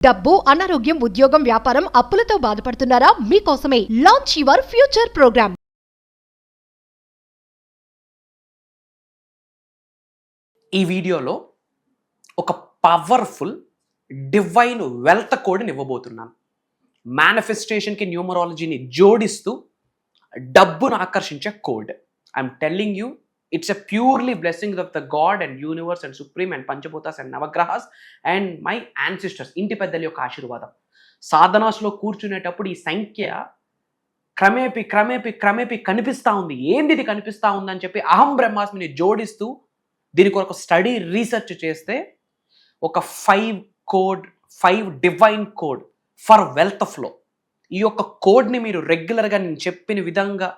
డబ్బు, అనారోగ్యం, ఉద్యోగం, వ్యాపారం, అప్పులతో బాధపడుతున్నారా? మీకోసమే లాంచ్ యువర్ ఫ్యూచర్ ప్రోగ్రామ్. ఈ వీడియోలో ఒక పవర్ఫుల్ డివైన్ వెల్త్ కోడ్ని ఇవ్వబోతున్నాను. మేనిఫెస్టేషన్కి న్యూమరాలజీని జోడిస్తూ డబ్బును ఆకర్షించే code. I'm telling you, it's a purely blessings of the god and universe and supreme and panchabhutas and navagrahas and my ancestors, ఇంటి పెద్దల యొక్క ఆశీర్వాదం. సాధనాస్లో కూర్చునేటప్పుడు ఈ సంఖ్య క్రమేపీ క్రమేపీ క్రమేపీ కనిపిస్తూ ఉంది. ఏంది ఇది కనిపిస్తూ ఉందని చెప్పి అహం బ్రహ్మాస్మిని జోడిస్తూ దీనికి ఒక స్టడీ రీసెర్చ్ చేస్తే ఒక 5 divine code for wealth flow. ఈ యొక్క కోడ్ని మీరు రెగ్యులర్గా నేను చెప్పిన విధంగా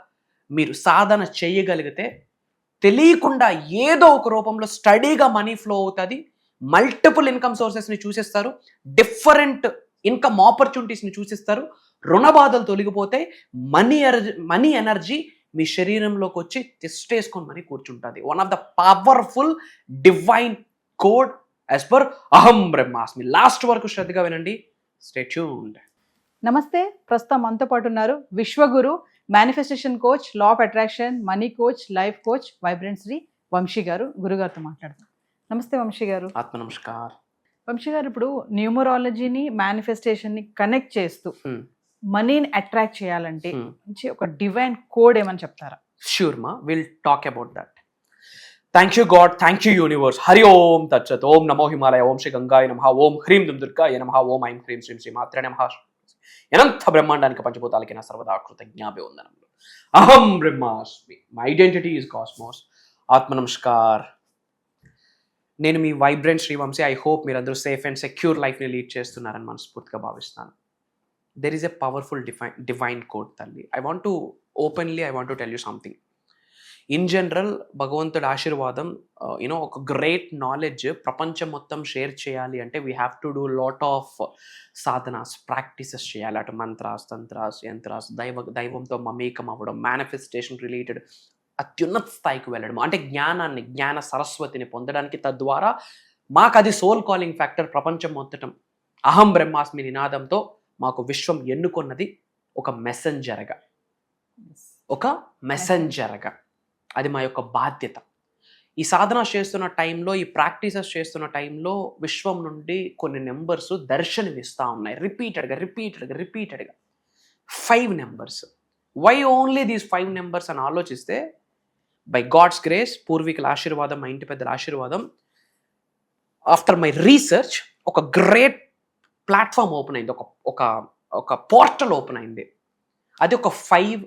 మీరు సాధన చేయగలిగితే తెలియకుండా ఏదో ఒక రూపంలో స్టడీగా మనీ ఫ్లో అవుతుంది. మల్టిపుల్ ఇన్కమ్ సోర్సెస్ని చూసేస్తారు, డిఫరెంట్ ఇన్కమ్ ఆపర్చునిటీస్ని చూసిస్తారు, రుణ బాధలు తొలగిపోతాయి, మనీ ఎనర్జీ మీ శరీరంలోకి వచ్చి తెస్టేసుకొని మరీ కూర్చుంటుంది. One of the powerful divine code as per అహం బ్రహ్మాస్మి. లాస్ట్ వరకు శ్రద్ధగా వినండి. Stay tuned. నమస్తే, ప్రస్తుతం మనతో పాటు ఉన్నారు విశ్వగురు, manifestation coach, law of attraction, money coach, life coach, vibrant Shri Vamshi garu. గురుగారితో మాట్లాడతాం. నమస్తే వంశీ గారు. ఆత్మ నమస్కార్. వంశీ గారు, ఇప్పుడు న్యూమరాలజీని మేనిఫెస్టేషన్ని కనెక్ట్ చేస్తూ మనీని అట్రాక్ట్ చేయాలంటే మంచి ఒక డివైన్ కోడ్ ఏమని చెప్తారా? Sure ma, we'll talk about that. Thank you God, thank you universe. Hari Om Tat Sat. Om Namo Himalaya, Om Shri Gangaya Namaha, Om Hrim Dum Durgaya Namaha, Om Aim Hrim Shrim Shri Matre Namaha. అనంత బ్రహ్మాండానికి పంచభూతాలకి నా సర్వదా కృతజ్ఞాభివందనములు. అహం బ్రహ్మాస్మి. My identity is cosmos. ఆత్మ నమస్కార్. నేను మీ vibrant Srivamshi. I hope మీరందరూ safe and secure లైఫ్ని lead చేస్తున్నారని మనస్ఫూర్తిగా భావిస్తాను. There is a powerful divine code talli. I want to tell you something. In general, భగవంతుడి ఆశీర్వాదం, ఒక గ్రేట్ నాలెడ్జ్ ప్రపంచం మొత్తం షేర్ చేయాలి అంటే we have to do lot of sadhanas, practices చేయాలి. అటు మంత్రాస్, తంత్రాస్, యంత్రాస్, దైవంతో మమేకం అవ్వడం, మేనిఫెస్టేషన్ రిలేటెడ్ అత్యున్నత స్థాయికి వెళ్ళడం, అంటే జ్ఞాన సరస్వతిని పొందడానికి. తద్వారా మాకు అది సోల్ కాలింగ్ ఫ్యాక్టర్. ప్రపంచం మొత్తటం అహం బ్రహ్మాస్మి నినాదంతో మాకు విశ్వం ఎన్నుకున్నది ఒక మెసెంజర్గా. అది మా యొక్క బాధ్యత. ఈ సాధన చేస్తున్న టైంలో, ఈ ప్రాక్టీసెస్ చేస్తున్న టైంలో విశ్వం నుండి కొన్ని నెంబర్స్ దర్శనమిస్తూ ఉన్నాయి రిపీటెడ్గా. 5 numbers. Why only these 5 numbers అని ఆలోచిస్తే, బై గాడ్స్ గ్రేస్, పూర్వీకుల ఆశీర్వాదం, మా ఇంటి పెద్దల ఆశీర్వాదం, ఆఫ్టర్ మై రీసెర్చ్ ఒక గ్రేట్ ప్లాట్ఫామ్ ఓపెన్ అయింది, ఒక పోర్టల్ ఓపెన్ అయింది. అది ఒక 5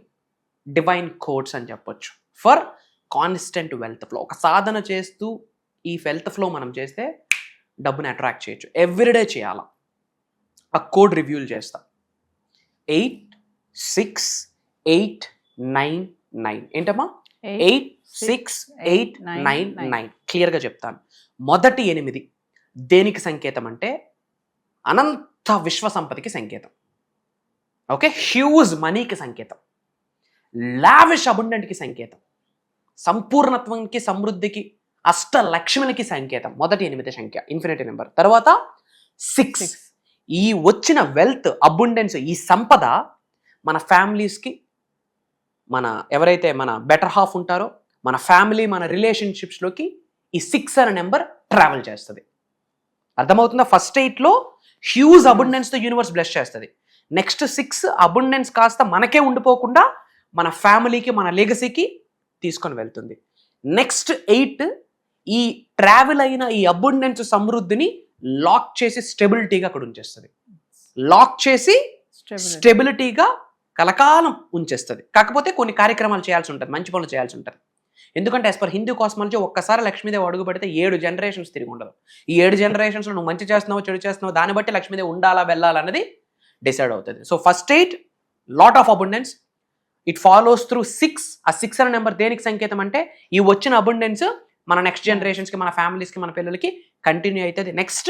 డివైన్ కోడ్స్ అని చెప్పొచ్చు ఫర్ కాన్స్టెంట్ వెల్త్ ఫ్లో. ఒక సాధన చేస్తూ ఈ వెల్త్ ఫ్లో మనం చేస్తే డబ్బుని అట్రాక్ట్ చేయొచ్చు. ఎవ్రీడే చేయాలా. ఆ కోడ్ రివ్యూలు చేస్తా. 86899. ఏంటమ్మా? 86899. క్లియర్గా చెప్తాను. మొదటి 8 దేనికి సంకేతం అంటే అనంత విశ్వ సంపదకి సంకేతం. ఓకే, హ్యూజ్ మనీకి సంకేతం, లావిష్ అబుండెంట్కి సంకేతం, సంపూర్ణత్వంకి, సమృద్ధికి, అష్టలక్ష్మికి సంకేతం. మొదటి 8 సంఖ్య, ఇన్ఫినిటీ నెంబర్. తర్వాత 6. ఈ వచ్చిన వెల్త్, అబుండెన్స్, ఈ సంపద మన ఫ్యామిలీస్కి, మన ఎవరైతే మన బెటర్ హాఫ్ ఉంటారో, మన ఫ్యామిలీ, మన రిలేషన్షిప్స్లోకి ఈ 6 అనే నెంబర్ ట్రావెల్ చేస్తుంది. అర్థమవుతుందా? ఫస్ట్ 8లో హ్యూజ్ అబుండెన్స్తో యూనివర్స్ బ్లెస్ చేస్తుంది. నెక్స్ట్ 6 అబుండెన్స్ కాస్త మనకే ఉండిపోకుండా మన ఫ్యామిలీకి, మన లెగసీకి తీసుకొని వెళ్తుంది. నెక్స్ట్ 8 ఈ ట్రావెల్ అయిన ఈ అబుండెన్స్ సమృద్ధిని లాక్ చేసి స్టెబిలిటీగా అక్కడ ఉంచేస్తుంది. లాక్ చేసి స్టెబిలిటీగా కలకాలం ఉంచేస్తుంది. కాకపోతే కొన్ని కార్యక్రమాలు చేయాల్సి ఉంటుంది, మంచి పనులు చేయాల్సి ఉంటుంది. ఎందుకంటే యాజ్ పర్ హిందూ కాస్మాలజీ ఒక్కసారి లక్ష్మీదేవి అడుగు పెడితే 7 జనరేషన్స్ తిరిగి ఉండదు. ఈ 7 జనరేషన్స్లో నువ్వు మంచి చేస్తున్నావు, చెడు చేస్తున్నావు, దాన్ని బట్టి లక్ష్మీదేవి ఉండాలా వెళ్ళాలన్నది డిసైడ్ అవుతుంది. So first 8 lot of abundance, it follows through 6. ఆ 6 అనే నెంబర్ దేనికి సంకేతం అంటే ఈ వచ్చిన అబుండెన్స్ మన నెక్స్ట్ జనరేషన్స్కి, మన ఫ్యామిలీస్కి, మన పిల్లలకి కంటిన్యూ అవుతుంది. నెక్స్ట్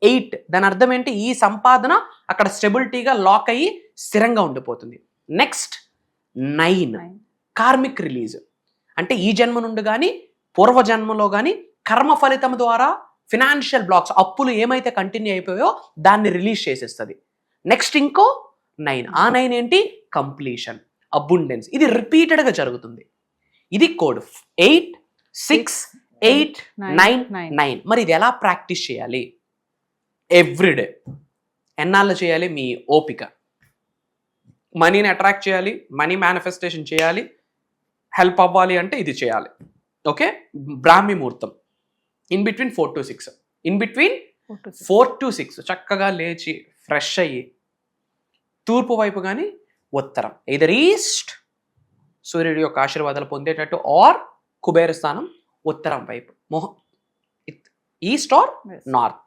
8 దాని అర్థం ఏంటి? ఈ సంపాదన అక్కడ స్టెబిలిటీగా లాక్ అయ్యి స్థిరంగా ఉండిపోతుంది. నెక్స్ట్ 9 కార్మిక్ రిలీజ్, అంటే ఈ జన్మ నుండి కానీ పూర్వజన్మలో కానీ కర్మ ఫలితం ద్వారా ఫినాన్షియల్ బ్లాక్స్, అప్పులు ఏమైతే కంటిన్యూ అయిపోయాయో దాన్ని రిలీజ్ చేసేస్తుంది. నెక్స్ట్ ఇంకో 9, ఆ 9 ఏంటి? Completion, abundance. ఇది రిపీటెడ్గా జరుగుతుంది. ఇది కోడ్ 8, 6, 8, 9, 9. మరి ఇది ఎలా ప్రాక్టీస్ చేయాలి? ఎవ్రీడే. ఎన్నాళ్ళు చేయాలి? మీ ఓపిక. మనీని అట్రాక్ట్ చేయాలి, మనీ మేనిఫెస్టేషన్ చేయాలి, హెల్ప్ అవ్వాలి అంటే ఇది చేయాలి. ఓకే, బ్రాహ్మీ ముహూర్తం in between 4 to 6, in between 4 to 6 చక్కగా లేచి ఫ్రెష్ అయ్యి తూర్పు వైపు కానీ ఉత్తరం, ఎయిదర్ ఈస్ట్ సూర్యుడి యొక్క ఆశీర్వాదాలు పొందేటట్టు, ఆర్ కుబేర స్థానం ఉత్తరం వైపు, మొహం east are north,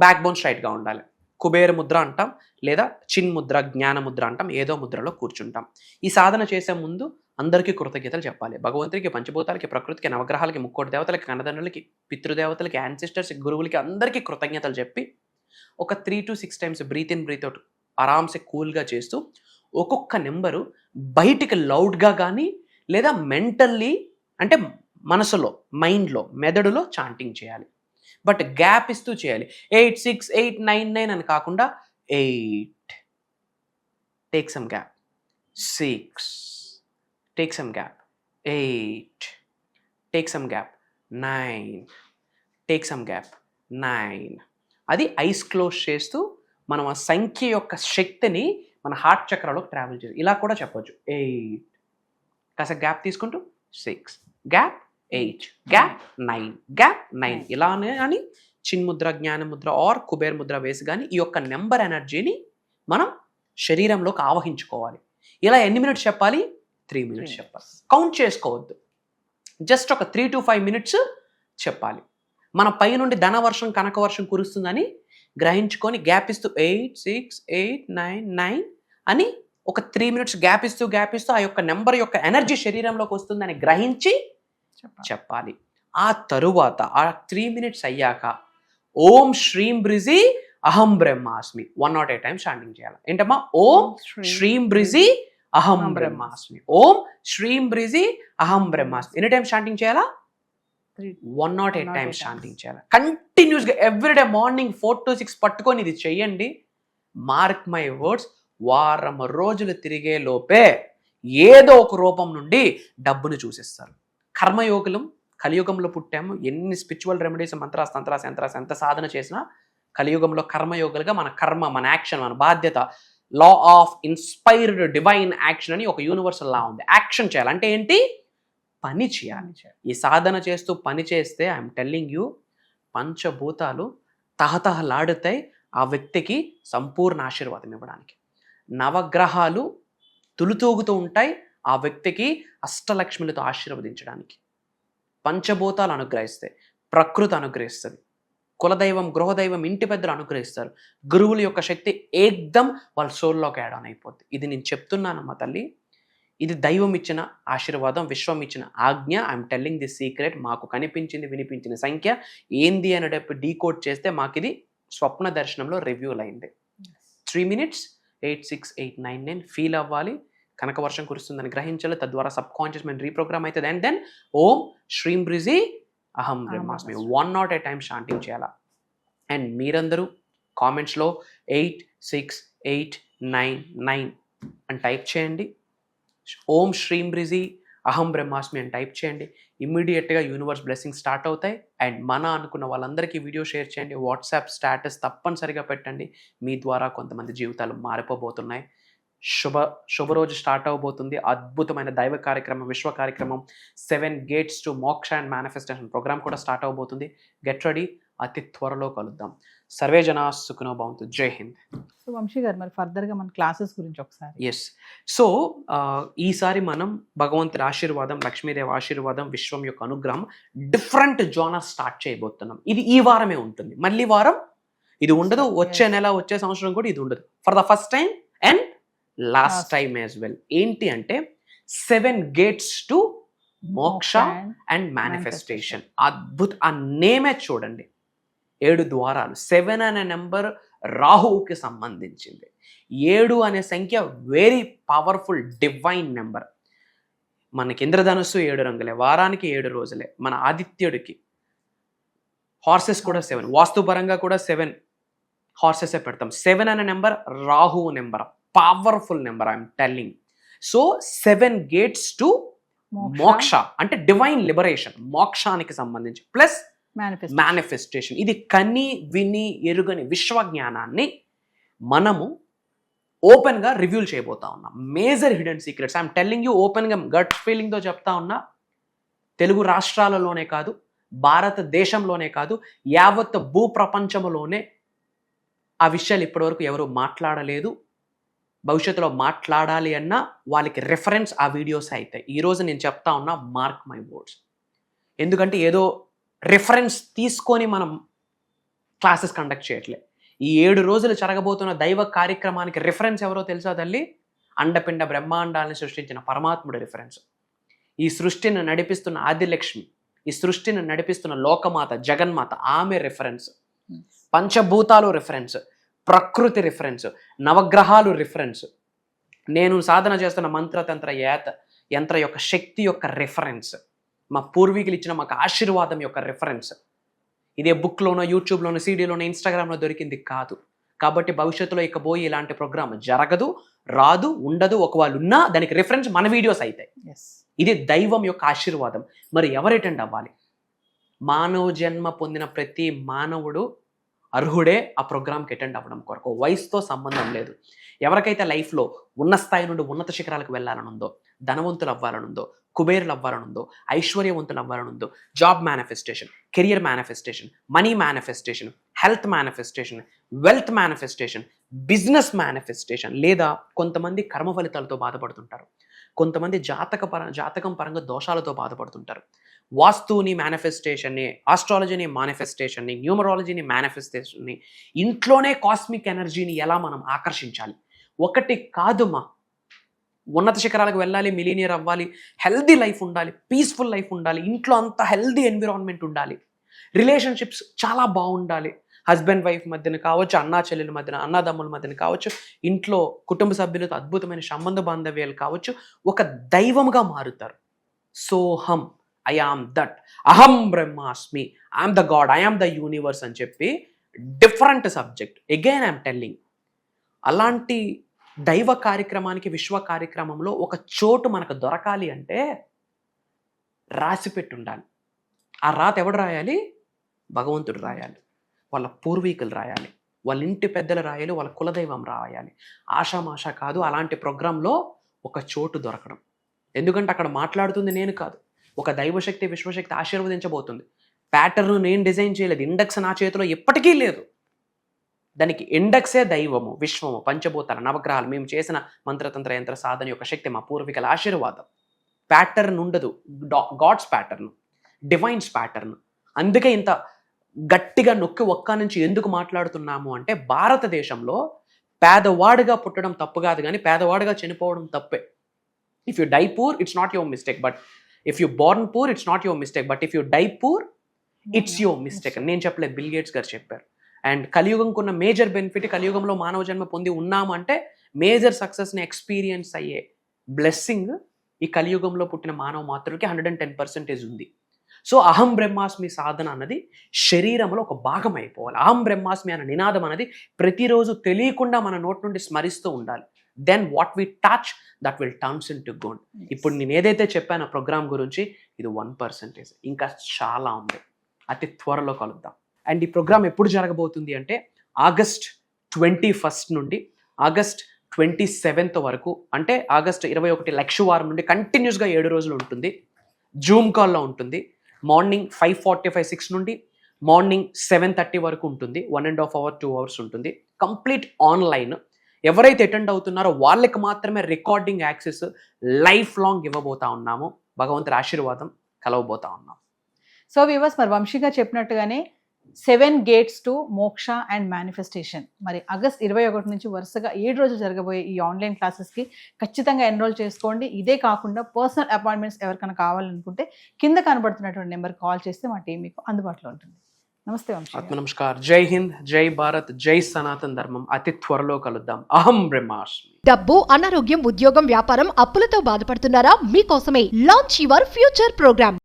back bone స్ట్రైట్గా ఉండాలి. కుబేర ముద్ర అంటాం, లేదా చిన్ ముద్ర, జ్ఞాన ముద్ర అంటాం. ఏదో ముద్రలో కూర్చుంటాం. ఈ సాధన చేసే ముందు అందరికీ కృతజ్ఞతలు చెప్పాలి. భగవంతుడికి, పంచభూతాలకి, ప్రకృతికి, నవగ్రహాలకి, ముక్కోటి దేవతలకి, కన్నదండ్రులకి, పితృదేవతలకి, యాన్సిస్టర్స్, గురువులకి అందరికీ కృతజ్ఞతలు చెప్పి ఒక 3 to 6 times breathe in breathe out ఆరామ్సే కూల్గా చేస్తూ ఒక్కొక్క నెంబరు బయటికి లౌడ్గా కానీ లేదా మెంటల్లీ అంటే మనసులో, మైండ్లో, మెదడులో చాంటింగ్ చేయాలి. బట్ గ్యాప్ ఇస్తూ చేయాలి. 8, 6, 8, 9, 9 అని కాకుండా 8, take some gap, 6, take some gap, 8, take some gap, 9, take some gap, 9. అది ఐస్ క్లోజ్ చేస్తూ మనం ఆ సంఖ్య యొక్క శక్తిని మన హార్ట్ చక్రాలోకి ట్రావెల్ చేయాలి. ఇలా కూడా చెప్పొచ్చు. 8, కాస్త గ్యాప్ తీసుకుంటూ 6, గ్యాప్ 8, గ్యాప్ 9, గ్యాప్ 9. ఇలానే అని చిన్ముద్ర, జ్ఞానముద్ర ఆర్ కుబేర్ ముద్ర వేసి కానీ ఈ యొక్క నెంబర్ ఎనర్జీని మనం శరీరంలోకి ఆవహించుకోవాలి. ఇలా ఎన్ని మినిట్స్ చెప్పాలి? 3 minutes చెప్పాలి. కౌంట్ చేసుకోవద్దు. జస్ట్ ఒక 3 to 5 minutes చెప్పాలి. మన పై నుండి ధనవర్షం, కనకవర్షం కురుస్తుందని గ్రహించుకొని గ్యాప్ ఇస్తూ 8, 6, 8, 9, 9 అని ఒక 3 minutes గ్యాప్ ఇస్తూ ఆ యొక్క నెంబర్ యొక్క ఎనర్జీ శరీరంలోకి వస్తుందని గ్రహించి చెప్పాలి. ఆ తరువాత ఆ 3 minutes అయ్యాక ఓం శ్రీం బ్రిజి అహం బ్రహ్మాస్మి 108 times చాంటింగ్ చేయాలి. ఏంటమ్మా? ఓం శ్రీం బ్రిజి అహం బ్రహ్మాస్మి, ఓం శ్రీం బ్రిజి అహం బ్రహ్మాస్మి. ఎన్ని టైమ్స్ చాంటింగ్ చేయాలా? 108 times చాంటింగ్ చేయాలి. కంటిన్యూస్గా ఎవ్రీడే మార్నింగ్ 4 to 6 పట్టుకొని ఇది చెయ్యండి. మార్క్ మై వర్డ్స్, వారం రోజులు తిరిగే లోపే ఏదో ఒక రూపం నుండి డబ్బును చూసేస్తారు. కర్మయోగులం, కలియుగంలో పుట్టాము. ఎన్ని స్పిరిచువల్ రెమెడీస్, మంత్రాస్, తంత్రాస్, యంత్రాస్ ఎంత సాధన చేసినా కలియుగంలో కర్మయోగులుగా మన కర్మ, మన యాక్షన్, మన బాధ్యత, law of inspired divine action అని ఒక యూనివర్సల్ లా ఉంది. యాక్షన్ చేయాలి అంటే ఏంటి? పని చేయాలి. ఈ సాధన చేస్తూ పని చేస్తే ఐఎమ్ టెల్లింగ్ యూ, పంచభూతాలు తహతహలాడుతాయి ఆ వ్యక్తికి సంపూర్ణ ఆశీర్వాదం ఇవ్వడానికి. నవగ్రహాలు తులుతూగుతూ ఉంటాయి ఆ వ్యక్తికి అష్టలక్ష్మిలతో ఆశీర్వదించడానికి. పంచభూతాలు అనుగ్రహిస్తాయి, ప్రకృతి అనుగ్రహిస్తుంది, కులదైవం, గృహదైవం, ఇంటి పెద్దలు అనుగ్రహిస్తారు. గురువుల యొక్క శక్తి ఏకదం వాళ్ళ సోల్లోకి యాడ్ ఆన్ అయిపోద్ది. ఇది నేను చెప్తున్నానమ్మా తల్లి, ఇది దైవం ఇచ్చిన ఆశీర్వాదం, విశ్వం ఇచ్చిన ఆజ్ఞ. I'm telling the secret. మాకు కనిపించింది, వినిపించిన సంఖ్య ఏంది అనేటప్పుడు డీకోడ్ చేస్తే మాకు ఇది స్వప్న దర్శనంలో రివ్యూల్ అయింది. 3 minutes 8, 6, 8, 9, 9 ఫీల్ అవ్వాలి. కనకవర్షం కురుస్తుందని గ్రహించాలి. తద్వారా సబ్ కాన్షియస్ మైండ్ రీప్రోగ్రామ్ అవుతుంది. అండ్ దెన్ ఓం శ్రీం బ్రిజి అహం బ్రహ్మాస్మి 108 times చాంటింగ్ చేయాలా. అండ్ మీరందరూ కామెంట్స్లో 8, 6, 8, 9, 9 అని టైప్ చేయండి. ఓం శ్రీం బ్రిజి అహం బ్రహ్మాస్మి అని టైప్ చేయండి. ఇమ్మీడియట్గా యూనివర్స్ బ్లెస్సింగ్ స్టార్ట్ అవుతాయి. అండ్ మన అనుకున్న వాళ్ళందరికీ వీడియో షేర్ చేయండి. వాట్సాప్ స్టేటస్ తప్పనిసరిగా పెట్టండి. మీ ద్వారా కొంతమంది జీవితాలు మారిపోబోతున్నాయి. శుభరోజు స్టార్ట్ అవబోతుంది. అద్భుతమైన దైవ కార్యక్రమం, విశ్వ కార్యక్రమం 7 gates to moksha and manifestation program కూడా స్టార్ట్ అవబోతుంది. Get ready. అతి త్వరలో కలుద్దాం. సర్వే జనా సుఖినో భవంతు. జై హింద్. సో వంశీ గారు, మరి ఫర్దర్గా మన క్లాసెస్ గురించి ఒకసారి. ఎస్. సో ఈసారి మనం భగవంతుడి ఆశీర్వాదం, లక్ష్మీదేవి ఆశీర్వాదం, విశ్వం యొక్క అనుగ్రహం డిఫరెంట్ జోనర్ స్టార్ట్ చేయబోతున్నాం. ఇది ఈ వారమే ఉంటుంది. మళ్ళీ వారం ఇది ఉండదు. వచ్చే నెల, వచ్చే సంవత్సరం కూడా ఇది ఉండదు. For the first time and last time as well. ఏంటి అంటే 7 gates to moksha and manifestation. అద్భుత, ఆ నేమే చూడండి. 7 ద్వారాలు. 7 అనే నెంబర్ రాహువుకి సంబంధించింది. 7 అనే సంఖ్య వెరీ పవర్ఫుల్ డివైన్ నెంబర్. మనకి ఇంద్రధనుస్సు 7 రంగులే, వారానికి 7 రోజులే. మన ఆదిత్యుడికి హార్సెస్ కూడా 7, వాస్తుపరంగా కూడా 7 హార్సెసే పెడతాం. 7 అనే నెంబర్ రాహువు number, powerful number, I'm telling. So 7 gates to మోక్ష అంటే డివైన్ లిబరేషన్, మోక్షానికి సంబంధించి ప్లస్ మేనిఫెస్టేషన్. ఇది కని విని ఎరుగని విశ్వ జ్ఞానాన్ని మనము ఓపెన్ గా రివ్యూల్ చేయబోతా ఉన్నాం. Major hidden secrets I'm telling you open గా, గట్ ఫీలింగ్ తో చెప్తా ఉన్నా. తెలుగు రాష్ట్రాలలోనే కాదు, భారతదేశంలోనే కాదు, యావత్ భూ ప్రపంచంలోనే ఆ విషయాలు ఇప్పటివరకు ఎవరు మాట్లాడలేదు. భవిష్యత్తులో మాట్లాడాలి అన్నా వాళ్ళకి రెఫరెన్స్ ఆ వీడియోస్ అవుతాయి. ఈరోజు నేను చెప్తా ఉన్నా, మార్క్ మై వర్డ్స్. ఎందుకంటే ఏదో రెఫరెన్స్ తీసుకొని మనం క్లాసెస్ కండక్ట్ చేయట్లే. ఈ 7 రోజులు జరగబోతున్న దైవ కార్యక్రమానికి రెఫరెన్స్ ఎవరో తెలుసా తల్లి? అండపిండ బ్రహ్మాండాలను సృష్టించిన పరమాత్ముడి రెఫరెన్స్. ఈ సృష్టిని నడిపిస్తున్న ఆదిలక్ష్మి, ఈ సృష్టిని నడిపిస్తున్న లోకమాత జగన్మాత, ఆమె రెఫరెన్స్. పంచభూతాలు రిఫరెన్స్, ప్రకృతి రిఫరెన్స్, నవగ్రహాలు రిఫరెన్స్, నేను సాధన చేస్తున్న మంత్రతంత్ర యంత్ర యొక్క శక్తి యొక్క రిఫరెన్స్, మా పూర్వీకులు ఇచ్చిన మాకు ఆశీర్వాదం యొక్క రిఫరెన్స్. ఇదే బుక్లోనో, యూట్యూబ్లోనో, సీడీలోనో, ఇన్స్టాగ్రామ్లో దొరికింది కాదు. కాబట్టి భవిష్యత్తులో ఇకబోయి ఇలాంటి ప్రోగ్రామ్ జరగదు, రాదు, ఉండదు. ఒకవేళ ఉన్నా దానికి రిఫరెన్స్ మన వీడియోస్ అవుతాయి. ఇది దైవం యొక్క ఆశీర్వాదం. మరి ఎవరు అటెండ్ అవ్వాలి? మానవ జన్మ పొందిన ప్రతి మానవుడు అర్హుడే ఆ ప్రోగ్రామ్కి అటెండ్ అవ్వడం కొరకు. వయసుతో సంబంధం లేదు. ఎవరికైతే లైఫ్లో ఉన్న స్థాయి నుండి ఉన్నత శిఖరాలకు వెళ్ళాలనుందో, ధనవంతులు అవ్వాలనుందో, కుబేరులు అవ్వాలనుందో, ఐశ్వర్యవంతులు అవ్వాలనుందో, job manifestation, career manifestation, money manifestation, health manifestation, wealth manifestation, business manifestation, లేదా కొంతమంది కర్మ ఫలితాలతో బాధపడుతుంటారు, కొంతమంది జాతకం పరంగా దోషాలతో బాధపడుతుంటారు. వాస్తుని మేనిఫెస్టేషన్ని, ఆస్ట్రాలజీని మేనిఫెస్టేషన్ని, న్యూమరాలజీని మేనిఫెస్టేషన్ని, ఇంట్లోనే కాస్మిక్ ఎనర్జీని ఎలా మనం ఆకర్షించాలి. ఒకటి కాదుమా, ఉన్నత శిఖరాలకు వెళ్ళాలి, మిలీనియర్ అవ్వాలి, హెల్దీ లైఫ్ ఉండాలి, పీస్ఫుల్ లైఫ్ ఉండాలి, ఇంట్లో అంతా హెల్దీ ఎన్విరాన్మెంట్ ఉండాలి, రిలేషన్షిప్స్ చాలా బాగుండాలి, హస్బెండ్ వైఫ్ మధ్యన కావచ్చు, అన్నా చెల్లెల మధ్యన, అన్నదమ్ముల మధ్యన కావచ్చు, ఇంట్లో కుటుంబ సభ్యులతో అద్భుతమైన సంబంధ బాంధవ్యాలు కావచ్చు, ఒక దైవంగా మారుతారు. సోహం, ఐ ఆమ్ దట్, అహం బ్రహ్మాస్మి, I'm the God, I'm the universe అని చెప్పి different subject. Again I'm telling, అలాంటి దైవ కార్యక్రమానికి, విశ్వ కార్యక్రమంలో ఒక చోటు మనకు దొరకాలి అంటే రాసి పెట్టి ఉండాలి. ఆ రాత ఎవడు రాయాలి? భగవంతుడు రాయాలి, వాళ్ళ పూర్వీకులు రాయాలి, వాళ్ళ ఇంటి పెద్దలు రాయాలి, వాళ్ళ కులదైవం రాయాలి. ఆషామాషా కాదు అలాంటి ప్రోగ్రాంలో ఒక చోటు దొరకడం. ఎందుకంటే అక్కడ మాట్లాడుతుంది నేను కాదు, ఒక దైవశక్తి, విశ్వశక్తి ఆశీర్వదించబోతుంది. ప్యాటర్న్ నేను డిజైన్ చేయలేదు, ఇండెక్స్ నా చేతిలో ఎప్పటికీ లేదు. దానికి ఇండెక్సే దైవము, విశ్వము, పంచభూతాలు, నవగ్రహాలు, మేము చేసిన మంత్రతంత్ర యంత్ర సాధన యొక్క శక్తి, మా పూర్వీకుల ఆశీర్వాదం. ప్యాటర్న్ ఉండదు, గాడ్స్ ప్యాటర్న్, డివైన్స్ ప్యాటర్న్. అందుకే ఇంత గట్టిగా నొక్కి ఒక్క నుంచి ఎందుకు మాట్లాడుతున్నాము అంటే, భారతదేశంలో పేదవాడిగా పుట్టడం తప్పు కాదు, కానీ పేదవాడిగా చనిపోవడం తప్పే. If you die poor, it's not your mistake, but if you born poor, it's not your mistake, but if you die poor, it's your mistake. నేను చెప్పలేదు, బిల్ గేట్స్ గారు చెప్పారు. అండ్ కలియుగంకున్న మేజర్ బెనిఫిట్, కలియుగంలో మానవ జన్మ పొంది ఉన్నాము అంటే మేజర్ సక్సెస్ని ఎక్స్పీరియన్స్ అయ్యే బ్లెస్సింగ్ ఈ కలియుగంలో పుట్టిన మానవ మాతృకి 110% ఉంది. సో అహం బ్రహ్మాస్మి సాధన అన్నది శరీరంలో ఒక భాగం అయిపోవాలి. అహం బ్రహ్మాస్మి అనే నినాదం అనేది ప్రతిరోజు తెలియకుండా మన నోటి నుండి స్మరిస్తూ ఉండాలి. Then what we touch, that will turns into gold. ఇప్పుడు నేను ఏదైతే చెప్పానో ప్రోగ్రామ్ గురించి, ఇది 1%. ఇంకా చాలా ఉంది. అతి త్వరలో కలుద్దాం. అండ్ ఈ ప్రోగ్రామ్ ఎప్పుడు జరగబోతుంది అంటే ఆగస్ట్ 21 నుండి ఆగస్ట్ 27 వరకు, అంటే ఆగస్ట్ 21 లక్షవారం నుండి కంటిన్యూస్గా 7 రోజులు ఉంటుంది. జూమ్ కాల్లో ఉంటుంది. మార్నింగ్ 5:45, 6 నుండి మార్నింగ్ 7:30 వరకు ఉంటుంది. 1.5 hour, 2 hours ఉంటుంది. Complete online. ఎవరైతే అటెండ్ అవుతున్నారో వాళ్ళకి మాత్రమే రికార్డింగ్ యాక్సెస్ లైఫ్ లాంగ్ ఇవ్వబోతా ఉన్నాము. భగవంతుడి ఆశీర్వాదం కలవబోతా ఉన్నాం. సో వ్యూవర్స్, మరి వంశీ గారు చెప్పినట్టుగానే 7 గేట్స్ టు మోక్ష అండ్ మేనిఫెస్టేషన్, మరి ఆగస్ట్ 21 నుంచి వరుసగా 7 రోజులు జరగబోయే ఈ ఆన్లైన్ క్లాసెస్కి ఖచ్చితంగా ఎన్రోల్ చేసుకోండి. ఇదే కాకుండా పర్సనల్ అపాయింట్మెంట్స్ ఎవరికైనా కావాలనుకుంటే కింద కనబడుతున్నటువంటి నెంబర్ కాల్ చేస్తే మా టీం మీకు అందుబాటులో ఉంటుంది. నమస్తే వంశీ. ఆత్మ నమస్కారం. జై హింద్, జై భారత్, జై సనాతన ధర్మం. అతి త్వరలో కలుద్దాం. అహం బ్రహ్మాస్మి. డబ్బు, అనారోగ్యం, ఉద్యోగం, వ్యాపారం, అప్పులతో బాధపడుతున్నారా? మీకోసమే లాంచ్ యువర్ ఫ్యూచర్ ప్రోగ్రామ్.